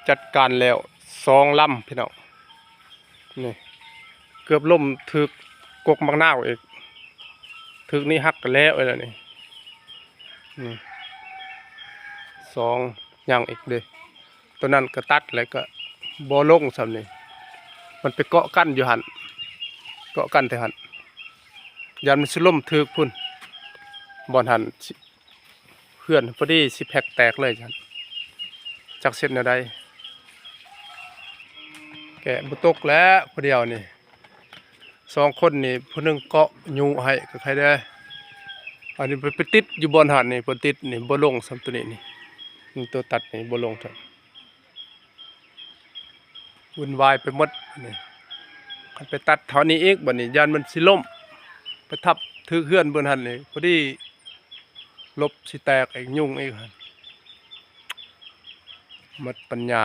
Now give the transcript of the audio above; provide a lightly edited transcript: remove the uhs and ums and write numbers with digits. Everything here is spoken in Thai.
จัดการแล้ว2 ลำพี่น้องนี่เกือบล่มถึกกกมักนาวอีกถึกนี่หักกันแล้วเลยนี่2อย่างอีกเด้ตัวนั้นก็ตัดแล้วก็บ่ลงซ้ำนี่มันไปเกาะกันอยู่หั่นเกาะกันแต่หั่นยันมันสิล่มถึกพุ่นบ่อนหั่นเพื่อนพอดีสิแพ็กแตกเลยจันจักเสร็จแนวใดแกะบ่ตกแล้วผู้เดียวนี่2 คนนี่ผู้หนึงเกาะอยู่ให้ก็ใครได้อันนี้ไปติดอยู่บนหันนี่บ่ติดนี่บ่ลงซ้ำตัวนี้นี่ตัวตัดนี่บ่ลงครับวุ่นวายไปหมดนี่คันไปตัดเท่านี้อีกบัดนี้ยานมันสิล่มไปทับถือเฮือนบนหันนี่พอดีลบสิแตกอีกยุ่งอีกหั่นหมดปัญญา